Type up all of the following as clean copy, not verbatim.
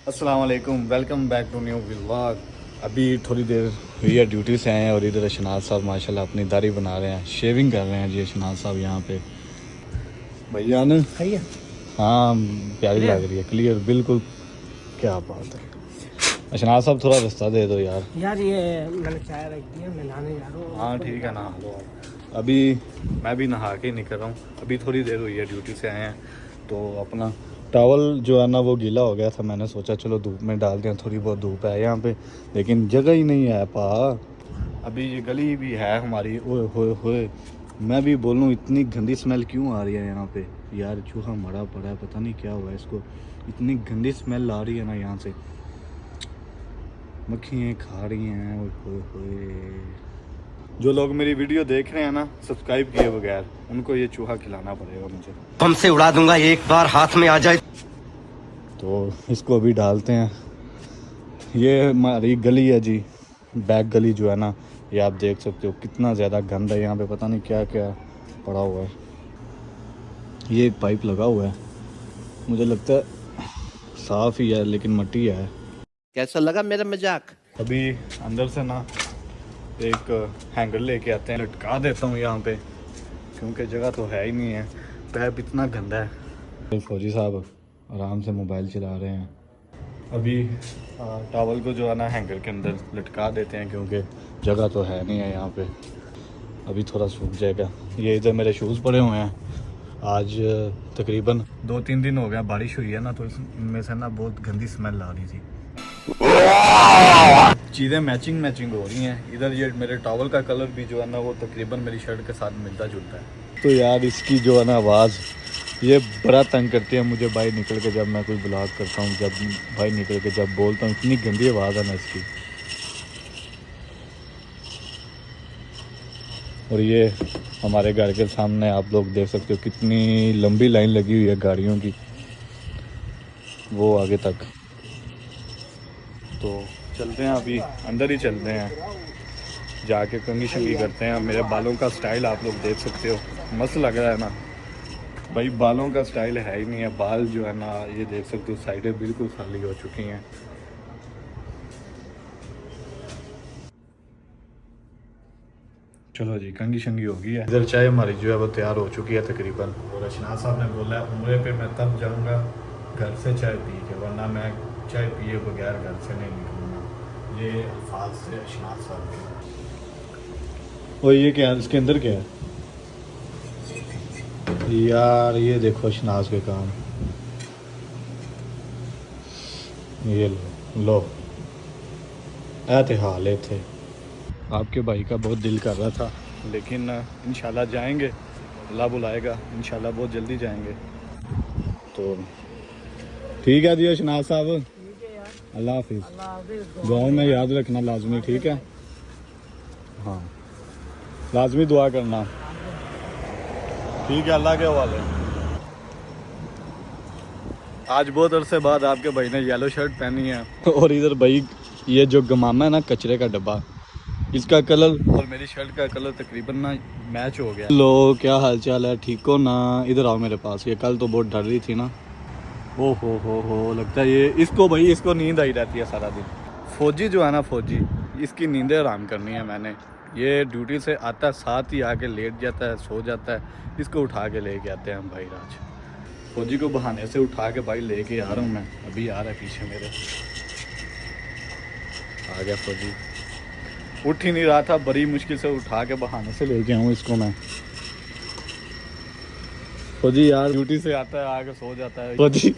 अस्सलाम वालेकुम, welcome back to new vlog. अभी थोड़ी देर हुई है ड्यूटी से आए हैं और इधर शनाज साहब माशाल्लाह अपनी दाढ़ी बना रहे हैं, शेविंग कर रहे हैं जी शनाज साहब यहाँ पे। भैया ने हाँ प्यारी लग रही है, क्लियर बिल्कुल, क्या बात है। शनाज साहब थोड़ा रास्ता दे दो यार। ये मैंने चाय रख दी है, मैं नहाने जा रहा हूँ। हाँ ठीक है, नहा लो आप। अभी मैं भी नहा के निकल रहा हूँ, अभी थोड़ी देर हुई है ड्यूटी से आए हैं तो अपना टॉवल जो है ना वो गीला हो गया था, मैंने सोचा चलो धूप में डाल दें, थोड़ी बहुत धूप है यहाँ पे, लेकिन जगह ही नहीं है पा। अभी ये गली भी है हमारी, ओए होए होए, मैं भी बोलूँ इतनी गंदी स्मेल क्यों आ रही है यहाँ पे यार। चूहा मरा पड़ा है, पता नहीं क्या हुआ है इसको, इतनी गंदी स्मेल आ रही है ना यहाँ से, मक्खियाँ खा रही हैं। ओए होए होए, जो लोग मेरी वीडियो देख रहे हैं ना सब्सक्राइब किए बगैर, उनको ये चूहा खिलाना पड़ेगा मुझे। हमसे उड़ा दूंगा एक बार हाथ में आ जाए तो इसको अभी डालते हैं। ये हमारी गली है जी, बैक गली जो है ना, ये आप देख सकते हो कितना ज़्यादा गंद है यहाँ पे, पता नहीं क्या क्या पड़ा हुआ है। ये एक पाइप लगा हुआ है, मुझे लगता है साफ़ ही है लेकिन मट्टी है। कैसा लगा मेरा मजाक? अभी अंदर से ना एक हैंगर लेके आते हैं, लटका देता हूँ यहाँ पे क्योंकि जगह तो है ही नहीं है, पैप इतना गंदा है। फौजी साहब आराम से मोबाइल चला रहे हैं। अभी टॉवल को जो है ना हैंगर के अंदर लटका देते हैं क्योंकि जगह तो है नहीं है यहाँ पे, अभी थोड़ा सूख जाएगा। ये इधर मेरे शूज़ पड़े हुए हैं, आज तकरीबन 2-3 दिन हो गया बारिश हुई है ना, तो इनमें से ना बहुत गंदी स्मेल आ रही थी। चीज़ें मैचिंग हो रही हैं। इधर ये मेरे टॉवल का कलर भी जो है ना वो तकरीबन मेरी शर्ट के साथ मिलता जुलता है। तो यार इसकी जो है ना आवाज़ ये बड़ा तंग करती है मुझे, भाई निकल के जब मैं कोई ब्लॉग करता हूँ, जब भाई निकल के जब बोलता हूँ, इतनी गंदी आवाज़ है ना इसकी। और ये हमारे घर के सामने आप लोग देख सकते हो कितनी लंबी लाइन लगी हुई है गाड़ियों की, वो आगे तक। तो चलते हैं, अभी अंदर ही चलते हैं, जाके कंघी शंगी करते हैं। मेरे बालों का स्टाइल आप लोग देख सकते हो, मस्त लग रहा है ना भाई, बालों का स्टाइल है ही नहीं है। बाल जो है ना ये देख सकते हो साइडें बिल्कुल खाली हो चुकी हैं। चलो जी कंघी शंगी हो गई है, इधर चाय हमारी जो है वो तैयार हो चुकी है तकरीबन। और अशनाज साहब ने बोला है उम्रे पे मैं तब जाऊँगा घर से चाय पी के, वरना मैं चाय पिए बगैर घर से नहीं निकलूँगा। ये अल्फाज से अशनाज साहब के। और ये क्या है, इसके अंदर क्या है यार, ये देखो अशनाज के काम, ये लो ऐते हाल थे। आपके भाई का बहुत दिल कर रहा था, लेकिन इंशाल्लाह जाएंगे, अल्लाह बुलाएगा, इंशाल्लाह बहुत जल्दी जाएंगे। तो ठीक है जी अशनाज साहब, अल्लाह हाफिज़। दुआओं में याद रखना लाजमी, ठीक है? हाँ लाजमी दुआ करना, ठीक है? अल्लाह के हवाले। आज बहुत अरसे बाद आपके भाई ने येलो शर्ट पहनी है, और इधर भाई ये जो गमामा है ना कचरे का डब्बा, इसका कलर और मेरी शर्ट का कलर तकरीबन ना मैच हो गया। लो क्या हाल चाल है, ठीक हो ना? इधर आओ मेरे पास, ये कल तो बहुत डर रही थी ना। ओ हो लगता है ये इसको भाई इसको नींद आई रहती है सारा दिन। फौजी जो है ना फौजी, इसकी नींदें आराम करनी है मैंने। ये ड्यूटी से आता है, साथ ही आके लेट जाता है, सो जाता है, इसको उठा के लेके आते हैं हम भाई राज। फौजी को बहाने से उठा के भाई लेके आ रहा हूँ मैं, अभी आ रहा है पीछे मेरे, आ गया फौजी। उठ ही नहीं रहा था, बड़ी मुश्किल से उठा के बहाने से लेके आऊँ इसको मैं। फौजी यार ड्यूटी से आता है आके सो जाता है फौजी।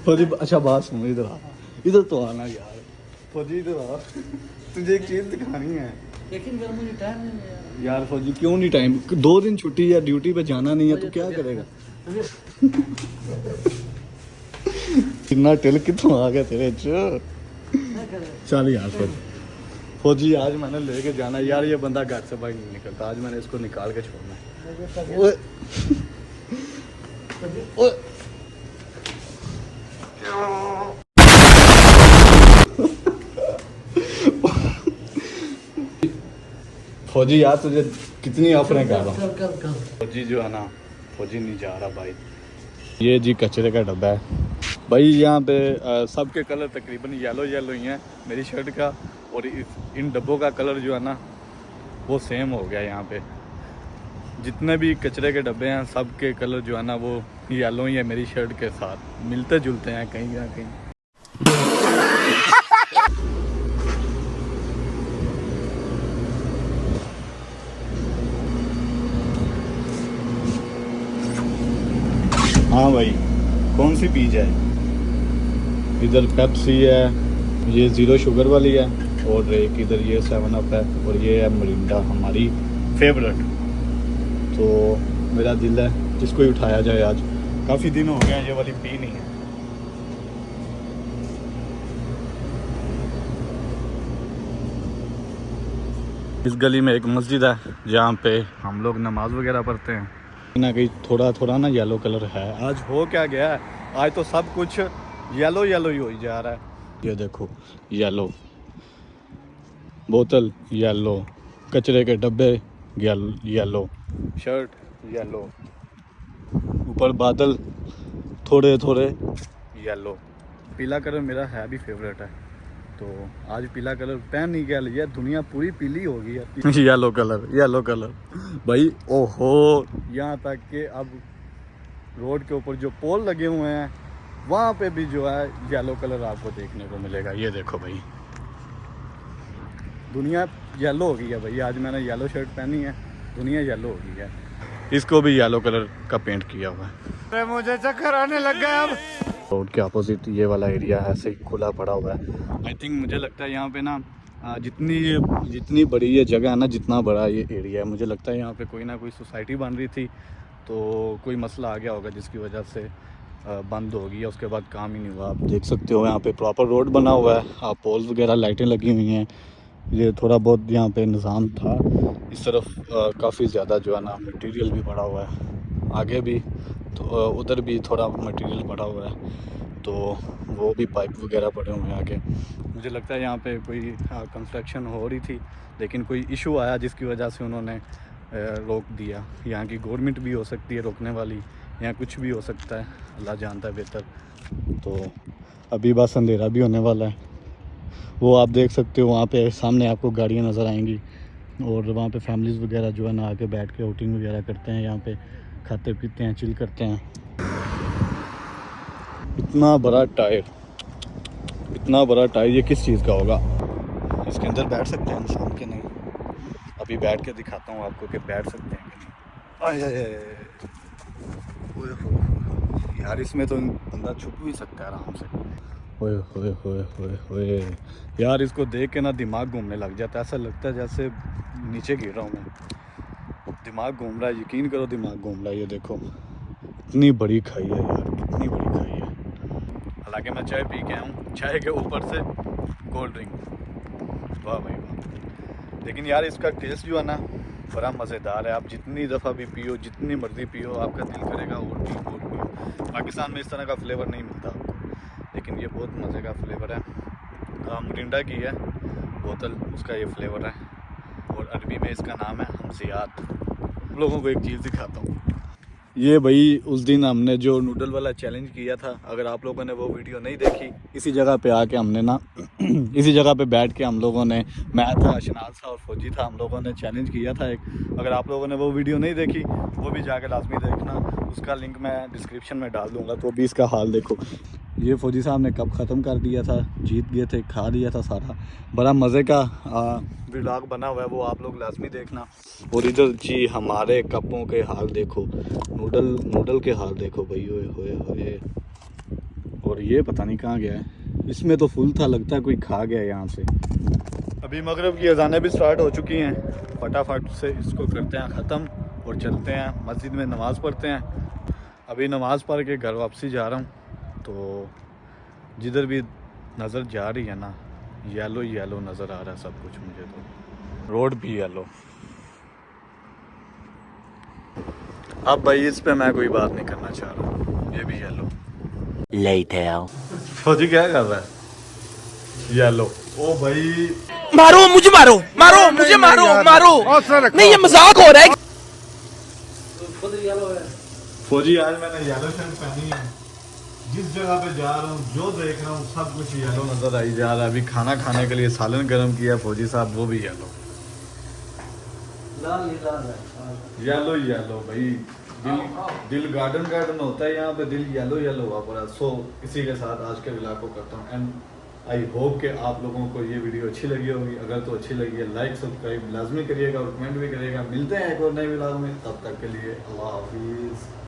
फौजी अच्छा बात सुनो, इधर आ, इधर तो आना यार फौजी, इधर आ, तुझे एक चीज दिखानी है। लेकिन मेरा मुझे टाइम नहीं है यार फौजी क्यों नहीं टाइम, 2 दिन छुट्टी है, ड्यूटी पे जाना नहीं है तो क्या करेगा? कितना टिल कितों आ गया तेरे च। चल यार फौजी आज मैंने लेके जाना यार, ये बंदा घर से बाहर नहीं निकलता, आज मैंने इसको निकाल के छोड़ना है। ओए ओए फौजी यार तुझे कितनी ऑफरें कर रहा हूँ। फौजी जो है ना, फौजी नहीं जा रहा भाई, ये जी कचरे का डब्बा है भाई। यहाँ पे सबके कलर तकरीबन येलो येलो ही हैं मेरी शर्ट का, और इन डब्बों का कलर जो है ना वो सेम हो गया। यहाँ पे जितने भी कचरे के डब्बे हैं सब के कलर जो है ना वो येलो ही है मेरी शर्ट के साथ, मिलते जुलते हैं कहीं ना कहीं। हाँ भाई, कौन सी पीज है? इधर पेप्सी है, ये ज़ीरो शुगर वाली है, और एक इधर ये 7 अप है, और ये है मिरिंडा हमारी फेवरेट। तो मेरा दिल है जिसको ही उठाया जाए आज, काफ़ी दिन हो गए हैं ये वाली पी नहीं है। इस गली में एक मस्जिद है जहाँ पे हम लोग नमाज वगैरह पढ़ते हैं। ना कहीं थोड़ा थोड़ा ना येलो कलर है। आज हो क्या गया है, आज तो सब कुछ येलो येलो ही हो जा रहा है। ये देखो, येलो बोतल, येलो कचरे के डब्बे, येलो शर्ट, येलो ऊपर बादल थोड़े थोड़े येलो। पीला कलर मेरा है भी फेवरेट है, तो आज पीला कलर पहन नहीं गया, ये दुनिया पूरी पीली हो गई है। येलो कलर भाई, ओहो, यहाँ तक कि अब रोड के ऊपर जो पोल लगे हुए हैं वहाँ पे भी जो है येलो कलर आपको देखने को मिलेगा। ये देखो भाई, दुनिया येलो हो गई है भाई। आज मैंने येलो शर्ट पहनी है, दुनिया येलो हो गई है। इसको भी येलो कलर का पेंट किया हुआ है। मुझे चक्कर आने लग गया। अब रोड के अपोजिट ये वाला एरिया ऐसे ही खुला पड़ा हुआ है। आई थिंक मुझे लगता है यहाँ पे ना जितनी बड़ी ये जगह है ना, जितना बड़ा ये एरिया है, मुझे लगता है यहाँ पे कोई ना कोई सोसाइटी बन रही थी, तो कोई मसला आ गया होगा जिसकी वजह से बंद हो गई है। उसके बाद काम ही नहीं हुआ। आप देख सकते हो यहाँ पे प्रॉपर रोड बना हुआ है, पोल्स वगैरह लाइटें लगी हुई हैं। ये थोड़ा बहुत यहाँ पे निज़ाम था। इस तरफ काफ़ी ज़्यादा जो है ना मटेरियल भी पड़ा हुआ है, आगे भी तो उधर भी थोड़ा मटेरियल पड़ा हुआ है, तो वो भी पाइप वगैरह पड़े हुए हैं आगे। मुझे लगता है यहाँ पे कोई कंस्ट्रक्शन हो रही थी, लेकिन कोई इशू आया जिसकी वजह से उन्होंने रोक दिया। यहाँ की गवर्नमेंट भी हो सकती है रोकने वाली, यहाँ कुछ भी हो सकता है, अल्लाह जानता है बेहतर। तो अभी बस अंधेरा भी होने वाला है। वो आप देख सकते हो वहाँ पे सामने आपको गाड़ियाँ नज़र आएंगी, और वहाँ पे फैमिलीज़ वगैरह जो है ना आके बैठ के आउटिंग वगैरह करते हैं, यहाँ पे खाते पीते हैं, चिल करते हैं। इतना बड़ा टायर ये किस चीज़ का होगा? इसके अंदर बैठ सकते हैं इंसान के? नहीं। अभी बैठ के दिखाता हूँ आपको कि बैठ सकते हैं कि नहीं। यार इसमें तो बंदा छुप भी सकता है आराम से। ओए होए होए होए होए यार, इसको देख के ना दिमाग घूमने लग जाता है। ऐसा लगता है जैसे नीचे गिर रहा हूँ मैं। दिमाग घूम रहा है, यकीन करो दिमाग घूम रहा है। ये देखो, इतनी बड़ी खाई है यार, कितनी बड़ी खाई है। हालांकि मैं चाय पी के आया हूँ, चाय के ऊपर से कोल्ड ड्रिंक, वाह भाई वाह। लेकिन यार इसका टेस्ट जो है ना बड़ा मज़ेदार है। आप जितनी दफ़ा भी पियो, जितनी मर्ज़ी पियो, आपका दिल करेगा और पियो। पाकिस्तान में इस तरह का फ्लेवर नहीं मिलता आपको, लेकिन ये बहुत मज़े का फ्लेवर है। मिरिंडा की है बोतल, उसका ये फ्लेवर है, और अरबी में इसका नाम है हमसियात। आप लोगों को एक चीज़ दिखाता हूँ। ये भाई उस दिन हमने जो नूडल वाला चैलेंज किया था, अगर आप लोगों ने वो वीडियो नहीं देखी, इसी जगह पे आके हमने ना इसी जगह पे बैठ के हम लोगों ने, मैं था, शनाज था और फौजी था, हम लोगों ने चैलेंज किया था एक। अगर आप लोगों ने वो वीडियो नहीं देखी, वो भी जाकर लाजमी देखना, उसका लिंक मैं डिस्क्रिप्शन में डाल दूँगा। तो अभी इसका हाल देखो। ये फौजी साहब ने कप ख़त्म कर दिया था, जीत गए थे, खा लिया था सारा। बड़ा मज़े का व्लॉग बना हुआ है, वो आप लोग लाजमी देखना। और इधर जी हमारे कपों के हाल देखो, नूडल के हाल देखो भाई, ओए होए होए। और ये पता नहीं कहाँ गया है, इसमें तो फुल था, लगता है कोई खा गया यहाँ से। अभी मगरिब की अज़ानें भी स्टार्ट हो चुकी हैं, फटाफट से इसको करते हैं ख़त्म और चलते हैं मस्जिद में नमाज़ पढ़ते हैं। अभी नमाज़ पढ़ के घर वापसी जा रहा हूँ, तो जिधर भी नज़र जा रही है ना, येलो येलो नज़र आ रहा है सब कुछ मुझे। तो रोड भी येलो। अब भाई इस पे मैं कोई बात नहीं करना चाह रहा, ये भी येलो। फौजी क्या कर रहा है? येलो। ओ भाई, मारो मुझे, मारो मारो मुझे, मारो मारो। नहीं ये मजाक हो रहा है। खुद येलो है, फौजी आज मैंने येलो शर्ट पहनी है, जिस जगह पे जा रहा हूँ जो देख रहा हूँ सब कुछ येलो नजर आई जा रहा है। अभी खाना खाने के लिए सालन गर्म किया फौजी साहब, वो भी येलो येलो येलो भाई। दिल गार्डन गार्डन होता है यहाँ पे, दिल येलो येलो हुआ पड़ा। सो इसी के साथ आज के व्लॉग को करता हूँ एंड आई होप कि आप लोगों को ये वीडियो अच्छी लगी होगी। अगर तो अच्छी लगी है लाइक सब्सक्राइब लाजमी करिएगा और कमेंट भी करिएगा। मिलते हैं एक और नए व्लॉग में, तब तक के लिए अल्लाह हाफिज़।